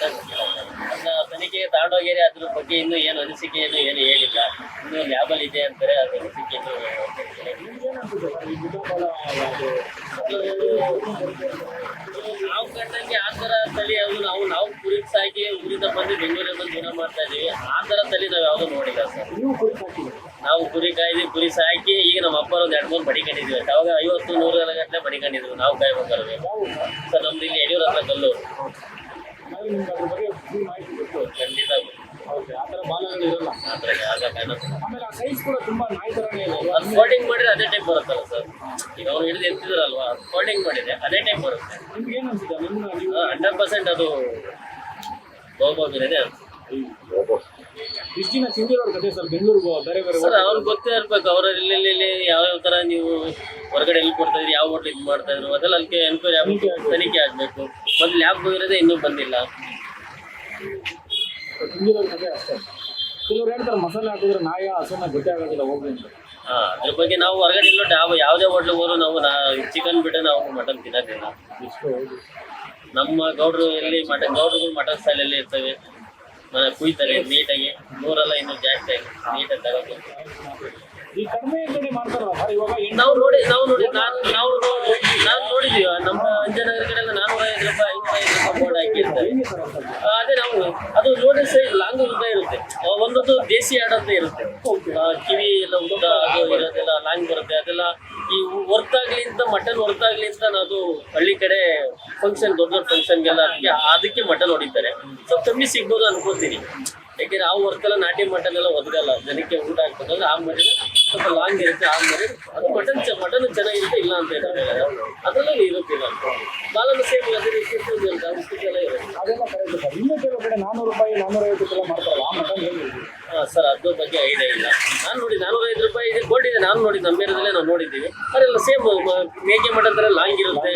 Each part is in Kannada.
ಖಂಡಿತ ಗೊತ್ತಿಲ್ಲ. ಅದನ್ನ ತನಿಖೆಗೆ ತಗೊಂಡೋಗ್ಯಾರೆ, ಅದ್ರ ಬಗ್ಗೆ ಇನ್ನೂ ಏನು ಅನಿಸಿಕೆ ಏನು ಹೇಳಿಲ್ಲ. ಇನ್ನೂ ಲ್ಯಾಬಲ್ ಇದೆ ಅಂತಾರೆ, ಅದ್ರ ಅನಿಸಿಕೆ ಇನ್ನೂ ನಾವು ಕಂಡಂಗೆ ಆ ಥರ ತಳಿ ಯಾವುದು ನಾವು ಕುರಿ ಸಾಕಿ ಊರಿಂದ ಬಂದು ಬೆಂಗಳೂರಿಗೆ ಬಂದು ಜೀವನ ಮಾಡ್ತಾ ಇದೀವಿ. ಆ ಥರ ತಳಿ ನಾವು ಯಾವುದು ನೋಡಿಲ್ಲ ಸರ್. ನಾವು ಕುರಿ ಕಾಯ್ದು ಕುರಿ ಸಾಕಿ ಈಗ ನಮ್ಮ ಅಪ್ಪ ಒಂದು 2-3 ಮಡಿಕೊಂಡಿದ್ವಿ. ಅವಾಗ 50-100 ಗಂಟೆ ಮಡಿಕೊಂಡಿದ್ವಿ ನಾವು ಕಾಯ್ಬೇಕಾದ್ರೆ. ಸರ್ ನಮ್ದು ಇಲ್ಲಿ ಯಡಿಯೂರ ಹತ್ರ ಕಲ್ಲು ಖಂಡಿತ ಕೋಟಿಂಗ್ ಮಾಡಿದ್ರೆ ಅದೇ ಟೈಪ್ ಬರುತ್ತಲ್ಲ ಸರ್. ಈಗ ಅವ್ರು ಹಿಡಿದು ಎತ್ತಿದ್ರಲ್ವಾ, ಕೋಟಿಂಗ್ ಮಾಡಿದ್ರೆ ಅದೇ ಟೈಪ್ ಬರುತ್ತೆ. 100% ಅದು ಗೋಬೋಬಿನೇ ಸರ್. ಅವ್ರಿಗೆ ಗೊತ್ತೇ ಇರ್ಬೇಕು, ಅವ್ರ ಇಲ್ಲಿ ಯಾವ್ಯಾವ ತರ ನೀವು ಹೊರಗಡೆ ಎಲ್ಲಿ ಕೊಡ್ತಾ ಇದ್ರಿ, ಯಾವ ಹೋಟ್ಲ್ ಇದು ಮಾಡ್ತಾ ಇದ್ರು, ಅದೆಲ್ಲ ಅಲ್ಲಿ ಎನ್ಕ್ವೈರಿ ಆಗ್ಬೇಕು, ತನಿಖೆ ಆಗ್ಬೇಕು. ಮೊದಲು ಲ್ಯಾಬ್ ಹೋಗಿರೋದೇ ಇನ್ನೂ ಬಂದಿಲ್ಲ. ಮಸಾಲೆ ಹಾಕಿದ್ರೆ ನಾಯ ಹಸುನ ಗೊತ್ತೇ ಆಗೋದಿಲ್ಲ ಹೋಗಿ ಅಂತ. ಅದ್ರ ಬಗ್ಗೆ ನಾವು ಹೊರಗಡೆ ಎಲ್ಲೋ ಯಾವುದೇ ಹೋಟ್ಲಿಗೆ ಹೋದ್ರು ನಾವು ಚಿಕನ್ ಬಿಟ್ಟು ನಾವು ಮಟನ್ ತಿನ್ನೋದಿಲ್ಲ. ನಮ್ಮ ಗೌಡ್ರು ಎಲ್ಲಿ ಗೌಡ್ರುಗಳು ಮಟನ್ ಸ್ಟೈಲಲ್ಲಿ ಇರ್ತವೆ, ಕುಯ್ತಾರೆ ನೀಟಾಗಿ. 100 ಇನ್ನೂ ಜಾಸ್ತಿ ಆಗಿ ನೀಟಾಗಿ ತಗೋಬೇಕು. ನಾವು ನೋಡಿದೀವಿ. ನಮ್ಮ ಅಂಜನಗರ ಕಡೆ ಎಲ್ಲ 450 ರೂಪಾಯಿ 550 ರೂಪಾಯಿ ಬೋರ್ಡ್ ಹಾಕಿರ್ತಾರೆ. ಅದೇ ನಾವು ಅದು ರೋಡ್ ಸೈಡ್ ಲಾಂಗ್ ಉದ್ದ ಇರುತ್ತೆ. ಒಂದೊಂದು ದೇಸಿ ಆಡ್ ಅಂತ ಇರುತ್ತೆ, ಕಿವಿ ಎಲ್ಲ ಉದ್ದ ಅದು ಇರೋದೆಲ್ಲ ಲಾಂಗ್ ಬರುತ್ತೆ. ಅದೆಲ್ಲ ಈ ಹೊರ್ತಾಗ್ಲಿ ಅಂತ ಮಟನ್ ಹೊರ್ತಾಗ್ಲಿ ಅಂತ ಅದು ಹಳ್ಳಿ ಕಡೆ ಫಂಕ್ಷನ್, ದೊಡ್ಡ ದೊಡ್ಡ ಫಂಕ್ಷನ್ಗೆಲ್ಲ ಅದಕ್ಕೆ ಮಟನ್ ಹೊಡಿತಾರೆ. ಸ್ವಲ್ಪ ಕಮ್ಮಿ ಸಿಗ್ಬೋದು ಅನ್ಕೋತೀನಿ. ಯಾಕೆಂದ್ರೆ ಆ ಹೊರತೆಲ್ಲ ನಾಟಿ ಮಟನ್ ಎಲ್ಲ ಒದಗಲ್ಲ, ಜನಕ್ಕೆ ಊಟ ಆಗ್ತದಂದ್ರೆ ಆ ಮರಿ ಸ್ವಲ್ಪ ಲಾಂಗ್ ಇರುತ್ತೆ. ಆ ಮರಿ ಅದು ಮಟನ್ ಚೆನ್ನಾಗಿರುತ್ತೆ, ಇಲ್ಲ ಅಂತ ಹೇಳ್ತಾರೆ. ಅದರಲ್ಲೂ ಇರುತ್ತಿಲ್ಲ ಬಾಲನ್ನು ಸೇಮ್ ಅದೇ ಇಷ್ಟೆಲ್ಲ ಇರುತ್ತೆ. ಅದೆಲ್ಲ ಕರೆಕ್ಟ್. ಇನ್ನೂ ಕೆಲವು ಕಡೆ 400 ರೂಪಾಯಿ 450 ಮಾಡ್ತಾರಲ್ಲ, ಆ ಮಟನ್ ಹೇಗಿರುತ್ತೆ? ಸರ್ ಅದ್ರ ಬಗ್ಗೆ ಐಡಿಯಾ ಇಲ್ಲ. ನಾನು ನೋಡಿ 405 ರೂಪಾಯಿ ಇದೆ ಗೋಲ್ಡ್ ಇದೆ. ನಾನು ನೋಡಿ ನಮ್ಮ ಏರಿಯಾದಲ್ಲೇ ನಾವು ನೋಡಿದ್ದೀವಿ. ಅದೆಲ್ಲ ಸೇಮ್ ಮೇಕೆ ಮಟನ್ ಥರ ಲಾಂಗ್ ಇರುತ್ತೆ,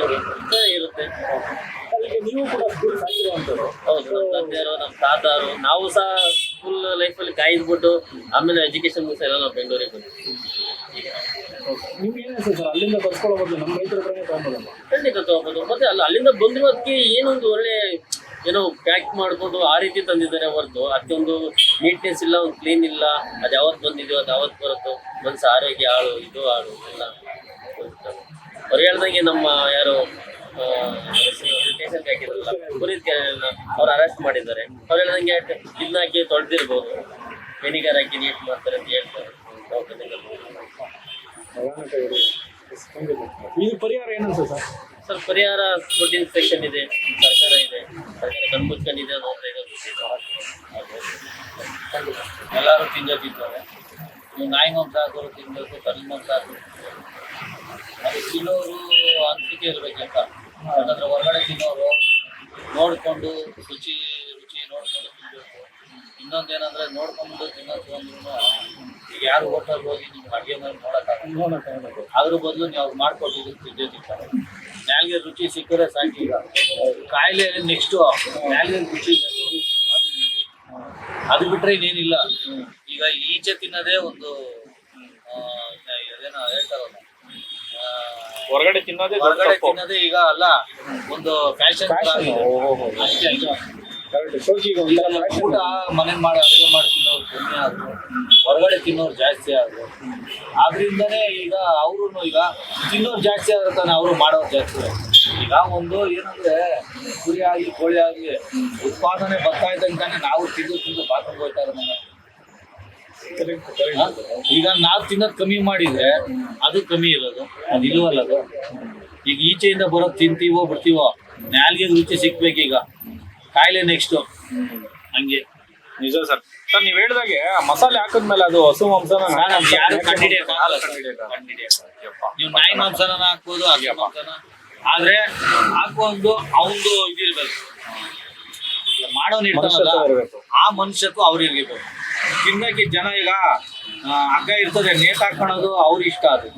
ಇರುತ್ತೆ. ನೀವು ಕೂಡ ಸ್ಕೂಲ್ ಸಾಕಿರುವಂಥದ್ದು? ಹೌದು, ನಮ್ಮ ತಂದೆಯವರು ನಮ್ಮ ತಾತಾರು ನಾವು ಸಹ ಸ್ಕೂಲ್ ಲೈಫಲ್ಲಿ ಕಾಯ್ದುಬಿಟ್ಟು ಆಮೇಲೆ ಎಜುಕೇಶನ್ ಮುಗಿಸ ಎಲ್ಲ ನಾವು ಬೆಂಗಳೂರಿಗೆ ಬಂದ್ವಿ. ನಿಮ್ಗೆ ಏನು ಅನ್ಸುತ್ತೆ ಸರ್, ಅಲ್ಲಿಂದ ತರಿಸ್ಕೊಳ್ಳೋದು ನಮ್ಮ ರೈತರ ಹತ್ರನೇ ತೊಗೊಂಬೋದು? ಖಂಡಿತ ತೊಗೋಬೋದು. ಮತ್ತೆ ಅಲ್ಲಿಂದ ಬಂದಿರೋದಕ್ಕೆ ಏನೊಂದು ಒಳ್ಳೆ ಏನೋ ಪ್ಯಾಕ್ ಮಾಡಿಕೊಂಡು ಆ ರೀತಿ ತಂದಿದ್ದಾರೆ ಹೊರತು ಅದಕ್ಕೊಂದು ನೀಟ್ನೆಸ್ ಇಲ್ಲ, ಒಂದು ಕ್ಲೀನ್ ಇಲ್ಲ. ಅದು ಯಾವತ್ತು ಬಂದಿದೆಯೋ ಅದು ಯಾವತ್ತು ಬರುತ್ತೋ, ಮನಸ್ಸು ಆರೋಗ್ಯ ಹಾಳು, ಇದು ಹಾಳು ಎಲ್ಲ. ಅವ್ರು ಹೇಳ್ದಂಗೆ ನಮ್ಮ ಯಾರು ಸ್ಟೇಷನ್ಗೆ ಹಾಕಿದ್ರಲ್ಲ ಕುರಿದ ಅವ್ರು ಅರೆಸ್ಟ್ ಮಾಡಿದ್ದಾರೆ. ಅವ್ರು ಹೇಳ್ದಂಗೆ ಇದನ್ನ ಹಾಕಿ ತೊಳೆದಿರ್ಬೋದು, ವೆನಿಗರ್ ಹಾಕಿ ನೀಟ್ ಮಾಡ್ತಾರೆ ಅಂತ ಹೇಳ್ತಾರೆ. ಇದು ಪರಿಹಾರ ಏನನ್ಸುತ್ತೆ ಸರ್? ಸರ್ ಪರಿಹಾರ ಫುಡ್ ಇನ್ಸ್ಪೆಕ್ಷನ್ ಇದೆ, ಸರ್ಕಾರ ಇದೆ, ಸರ್ಕಾರ ಕಣ್ಮುಚ್ಕೊಂಡಿದೆ ಅನ್ನೋದು ಎಲ್ಲರೂ ತಿಂತಾರೆ. ನೀವು ನಾಯಿ ಮಾಂಸ ಹಾಕೋರು ತಿನ್ಬೇಕು, ಕಲ್ಲು ಮಾಂಸ ಹಾಕೋರು ಅದು ತಿನ್ನೋರು ಅನಿಸಿಕೆ ಇರಬೇಕಂತ. ಯಾಕಂದ್ರೆ ಹೊರಗಡೆ ತಿನ್ನೋರು ನೋಡಿಕೊಂಡು ರುಚಿ ನೋಡ್ಕೊಂಡು ತಿನ್ನಬೇಕು. ಇನ್ನೊಂದೇನಂದ್ರೆ ನೋಡ್ಕೊಂಡು ತಿನ್ನೋದು ಅಂದ್ರೂ ಈಗ ಯಾರು ಹೋಟೆಲ್ ಹೋಗಿ ನಿಮ್ಗೆ ಅಡುಗೆ ಮಾಡಿ ನೋಡೋಕ್ಕಾಗಲ್ಲ. ಅದ್ರ ಬದಲು ನೀವು ಅವ್ರು ಮಾಡ್ಕೊಟ್ಟಿದ್ದು ತಿಂದೇ ತಿಂತಾರೆ. ನ್ಯಾಲ್ಗೆ ರುಚಿ ಸಿಕ್ಕರೆ ಸಾಕು. ಈಗ ಕಾಯಿಲೆ ನೆಕ್ಸ್ಟು ನ್ಯಾಲ್ಗೆ ರುಚಿ ಅದು ಬಿಟ್ಟರೆ ಇನ್ನೇನಿಲ್ಲ. ಈಗ ಈಚೆ ತಿನ್ನೋದೇ ಒಂದು ಅದೇನೋ ಹೇಳ್ತಾರಲ್ಲ, ಹೊರಗಡೆ ತಿನ್ನೋದೇ ಈಗ ಅಲ್ಲ, ಒಂದು ಫ್ಯಾಷನ್. ಊಟ ಮನೇಲಿ ಮಾಡಿ ಅಡುಗೆ ಮಾಡಿ ತಿನ್ನೋರು ಕಮ್ಮಿ ಆದ್ರು, ಹೊರಗಡೆ ತಿನ್ನೋರು ಜಾಸ್ತಿ ಆದ್ರು. ಆದ್ರಿಂದನೇ ಈಗ ಅವರು ಈಗ ತಿನ್ನೋರು ಜಾಸ್ತಿ ಆದ್ರೆ ತಾನೆ ಅವರು ಮಾಡೋರು ಜಾಸ್ತಿ. ಈಗ ಒಂದು ಏನಂದ್ರೆ ಕುರಿ ಆಗಲಿ ಕೋಳಿ ಆಗಲಿ ಉತ್ಪಾದನೆ ಬರ್ತಾ ಇದ್ದಂತಾನೆ ನಾವು ತಿಂದು ಬಾತ್ರೂಮ್ ಹೋಗ್ತಾ ಇರೋದು. ಈಗ ನಾವು ತಿನ್ನೋದು ಕಮ್ಮಿ ಮಾಡಿದ್ರೆ ಅದು ಕಮ್ಮಿ ಇರೋದು, ಅದು ಇಲ್ವಲ್ಲ. ಅದು ಈಗ ಈಚೆಯಿಂದ ಬರೋದು ತಿಂತೀವೋ ಬಿಡ್ತೀವೋ, ನ್ಯಾಲ್ಗೆ ರುಚಿ ಸಿಕ್ಬೇಕೀಗ. ಕಾಯಿಲೆ ನೆಕ್ಸ್ಟು ಹಂಗೆ. ನಿಜ ಸರ್. ಸರ್ ನೀವು ಹೇಳಿದಾಗೆ ಮಸಾಲೆ ಹಾಕಿದ್ಮೇಲೆ ಅದು ಹಸು ಮಾಂಸನ ಯಾರು ಕಂಡಿಡಿಯಕ್ಕಾಗಲ್ಲ. ನೀವು ನಾಯಿ ಮಾಂಸನ ಹಾಕ್ಬೋದು, ಹಸು ಮಾಂಸನ. ಆದ್ರೆ ಹಾಕುವಂದು ಅವಂದು ಇದಿರ್ಬೇಕು, ಮಾಡೋನ್ ಇರ್ತಾನಲ್ಲ ಆ ಮನುಷ್ಯಕ್ಕೂ ಅವ್ರಿರ್ಬೇಕು. ತಿನ್ನಕ್ಕೆ ಜನ ಈಗ ಹಗ್ಗ ಇರ್ತದೆ, ನೇತ್ ಹಾಕೋಣದು ಅವ್ರಿಗೆ ಇಷ್ಟ. ಅದು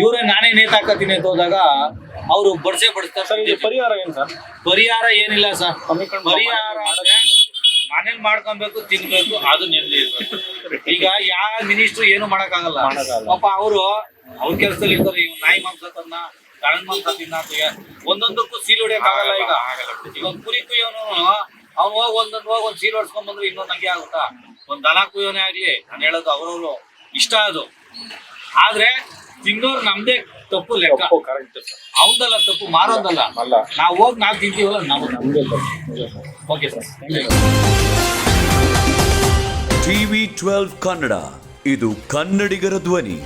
ಇವ್ರೆ ನಾನೇ ನೇತ್ ಹಾಕತೀನಿ ಅಂತ ಹೋದಾಗ ಅವರು ಬಡಿಸ್ತಾರೆ. ಪರಿಹಾರ ಏನು ಸರ್? ಪರಿಹಾರ ಏನಿಲ್ಲ ಸರ್. ಪರಿಹಾರ ಮನೇಲಿ ಮಾಡ್ಕೊಬೇಕು, ತಿನ್ಬೇಕು, ಅದು ನೆಮ್ಮದಿ ಇರ್ಬೇಕು. ಈಗ ಯಾವ ಮಿನಿಸ್ಟ್ರು ಏನು ಮಾಡಕ್ಕಾಗಲ್ಲ ಪಾಪ. ಅವ್ರ ಕೆಲಸದಲ್ಲಿ ಇರ್ತಾರೆ. ಇವ್ ನಾಯಿ ಮಾಂಸ ತನ್ನ ದನದ ಮಾಂಸ ತಿನ್ನ ಒಂದೊಂದಕ್ಕೂ ಸೀಲ್ ಹೊಡಿಯಕ್ ಆಗಲ್ಲ. ಈಗ ಒಂದು ಕುರಿ ಕುಯ್ಯೋನು ಅವ್ನು ಹೋಗಿ ಒಂದ್ ಸೀರೆ ಹೊಡ್ಸ್ಕೊಂಡ್ ಬಂದ್ರೆ ಇನ್ನೊಂದು ಹಂಗೆ ಆಗುತ್ತಾ? ಒಂದ್ ದನ ಕುಯ್ಯೋನೇ ಆಗ್ಲಿ, ನಾನು ಹೇಳೋದು ಅವ್ರವ್ರು ಇಷ್ಟ ಅದು. ಆದ್ರೆ ತಿನ್ನೋರು ನಮ್ದೇ ತಪ್ಪು ಲೆಕ್ಕ. Correct sir. ಅವನದಲ್ಲ ತಪ್ಪು, ಮಾರೋದಲ್ಲ. ಅಲ್ಲ, ನಾವು ಹೋಗಿ ನಾವು ತಿಂತೀವಲ್ಲ ನಾವು. ನಮ್ದೇ ತಪ್ಪು. ಓಕೆ ಸರ್, TV12 ಕನ್ನಡ, ಇದು ಕನ್ನಡಿಗರ ಧ್ವನಿ.